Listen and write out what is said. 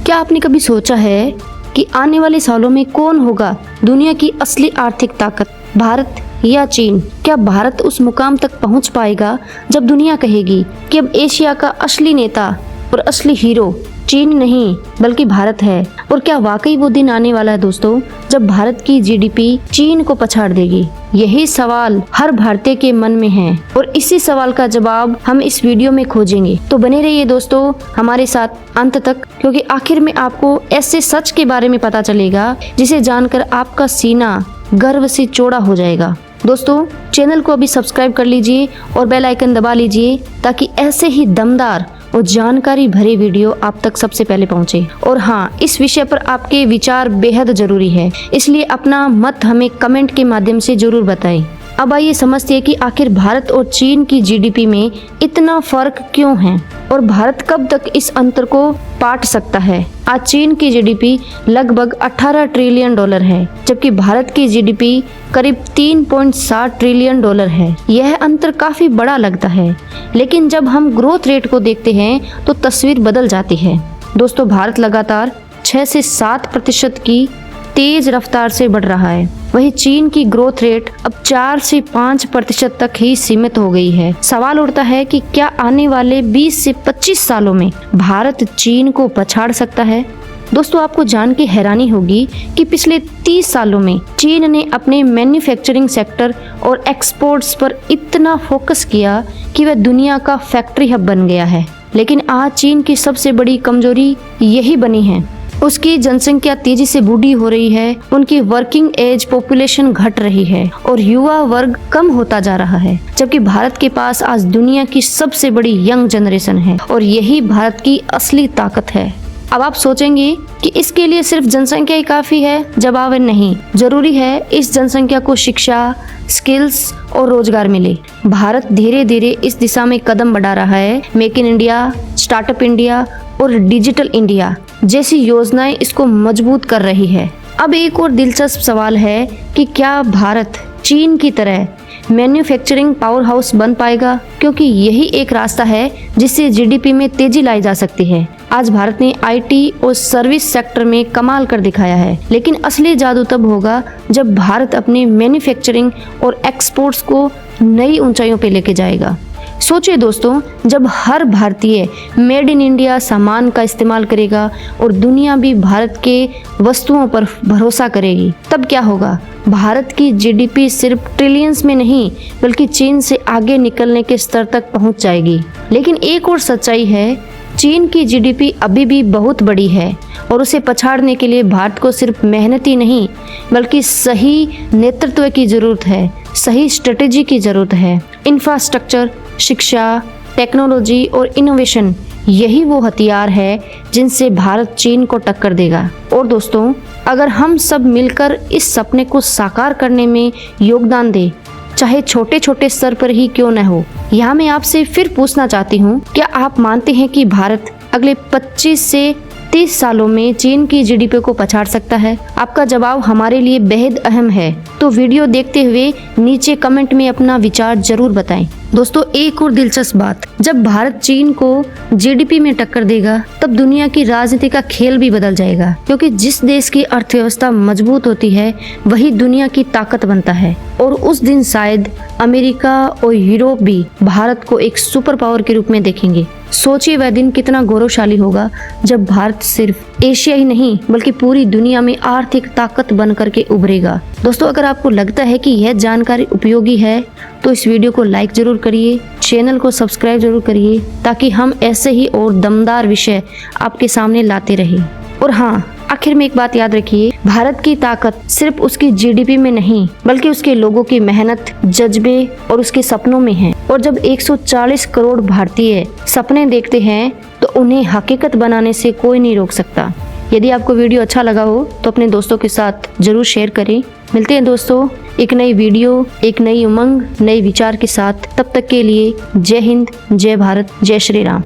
क्या आपने कभी सोचा है कि आने वाले सालों में कौन होगा दुनिया की असली आर्थिक ताकत, भारत या चीन? क्या भारत उस मुकाम तक पहुंच पाएगा जब दुनिया कहेगी कि अब एशिया का असली नेता और असली हीरो चीन नहीं बल्कि भारत है? और क्या वाकई वो दिन आने वाला है दोस्तों जब भारत की जीडीपी चीन को पछाड़ देगी? यही सवाल हर भारतीय के मन में है और इसी सवाल का जवाब हम इस वीडियो में खोजेंगे। तो बने रहिए दोस्तों हमारे साथ अंत तक, क्योंकि आखिर में आपको ऐसे सच के बारे में पता चलेगा जिसे जानकर आपका सीना गर्व से चौड़ा हो जाएगा। दोस्तों चैनल को अभी सब्सक्राइब कर लीजिए और बेल आइकन दबा लीजिए ताकि ऐसे ही दमदार और जानकारी भरे वीडियो आप तक सबसे पहले पहुंचे। और हाँ, इस विषय पर आपके विचार बेहद जरूरी है, इसलिए अपना मत हमें कमेंट के माध्यम से जरूर बताएं। अब आइए समझते हैं कि आखिर भारत और चीन की जीडीपी में इतना फर्क क्यों है और भारत कब तक इस अंतर को पाट सकता है। आज चीन की जीडीपी लगभग 18 ट्रिलियन डॉलर है, जबकि भारत की जीडीपी करीब 3.7 ट्रिलियन डॉलर है। यह अंतर काफी बड़ा लगता है, लेकिन जब हम ग्रोथ रेट को देखते हैं तो तस्वीर बदल जाती है। दोस्तों भारत लगातार 6 से 7% की तेज रफ्तार से बढ़ रहा है, वहीं चीन की ग्रोथ रेट अब 4 से 5% तक ही सीमित हो गई है। सवाल उठता है कि क्या आने वाले 20 से 25 सालों में भारत चीन को पछाड़ सकता है? दोस्तों आपको जान के हैरानी होगी कि पिछले 30 सालों में चीन ने अपने मैन्युफैक्चरिंग सेक्टर और एक्सपोर्ट्स पर इतना फोकस किया कि वह दुनिया का फैक्ट्री हब बन गया है। लेकिन आज चीन की सबसे बड़ी कमजोरी यही बनी है। उसकी जनसंख्या तेजी से बूढ़ी हो रही है, उनकी वर्किंग एज पॉपुलेशन घट रही है और युवा वर्ग कम होता जा रहा है, जबकि भारत के पास आज दुनिया की सबसे बड़ी यंग जनरेशन है और यही भारत की असली ताकत है। अब आप सोचेंगे कि इसके लिए सिर्फ जनसंख्या ही काफी है। जवाब है नहीं, जरूरी है इस जनसंख्या को शिक्षा, स्किल्स और रोजगार मिले। भारत धीरे धीरे इस दिशा में कदम बढ़ा रहा है। Make in India, startup India और डिजिटल इंडिया जैसी योजनाएं इसको मजबूत कर रही है। अब एक और दिलचस्प सवाल है कि क्या भारत चीन की तरह मैन्युफैक्चरिंग पावर हाउस बन पाएगा, क्योंकि यही एक रास्ता है जिससे जीडीपी में तेजी लाई जा सकती है। आज भारत ने आईटी और सर्विस सेक्टर में कमाल कर दिखाया है, लेकिन असली जादू तब होगा जब भारत अपने मैन्युफैक्चरिंग और एक्सपोर्ट्स को नई ऊंचाइयों पे लेके जाएगा। सोचिए दोस्तों, जब हर भारतीय मेड इन इंडिया सामान का इस्तेमाल करेगा और दुनिया भी भारत के वस्तुओं पर भरोसा करेगी, तब क्या होगा? भारत की जीडीपी सिर्फ ट्रिलियंस में नहीं बल्कि चीन से आगे निकलने के स्तर तक पहुंच जाएगी। लेकिन एक और सच्चाई है, चीन की जीडीपी अभी भी बहुत बड़ी है और उसे पछाड़ने के लिए भारत को सिर्फ मेहनत ही नहीं बल्कि सही नेतृत्व की जरूरत है, सही स्ट्रेटेजी की जरूरत है। इंफ्रास्ट्रक्चर, शिक्षा, टेक्नोलॉजी और इनोवेशन यही वो हथियार है जिनसे भारत चीन को टक्कर देगा। और दोस्तों अगर हम सब मिलकर इस सपने को साकार करने में योगदान दें, चाहे छोटे छोटे स्तर पर ही क्यों न हो। यहाँ मैं आपसे फिर पूछना चाहती हूँ, क्या आप मानते हैं कि भारत अगले 25 से 30 सालों में चीन की जीडीपी को पछाड़ सकता है? आपका जवाब हमारे लिए बेहद अहम है, तो वीडियो देखते हुए नीचे कमेंट में अपना विचार जरूर बताएं। दोस्तों एक और दिलचस्प बात, जब भारत चीन को जीडीपी में टक्कर देगा तब दुनिया की राजनीति का खेल भी बदल जाएगा, क्योंकि जिस देश की अर्थव्यवस्था मजबूत होती है वही दुनिया की ताकत बनता है। और उस दिन शायद अमेरिका और यूरोप भी भारत को एक सुपर पावर के रूप में देखेंगे। सोचिए वह दिन कितना गौरवशाली होगा जब भारत सिर्फ एशिया ही नहीं बल्कि पूरी दुनिया में आर्थिक ताकत बन करके उभरेगा। दोस्तों अगर आपको लगता है कि यह जानकारी उपयोगी है तो इस वीडियो को लाइक जरूर करिए, चैनल को सब्सक्राइब जरूर करिए ताकि हम ऐसे ही और दमदार विषय आपके सामने लाते रहें। और हाँ, आखिर में एक बात याद रखिए, भारत की ताकत सिर्फ उसकी जीडीपी में नहीं बल्कि उसके लोगों की मेहनत, जज्बे और उसके सपनों में है। और जब 140 करोड़ भारतीय सपने देखते हैं तो उन्हें हकीकत बनाने से कोई नहीं रोक सकता। यदि आपको वीडियो अच्छा लगा हो तो अपने दोस्तों के साथ जरूर शेयर करें। मिलते हैं दोस्तों एक नई वीडियो, एक नई उमंग, नए विचार के साथ। तब तक के लिए जय हिंद, जय भारत, जय श्री राम।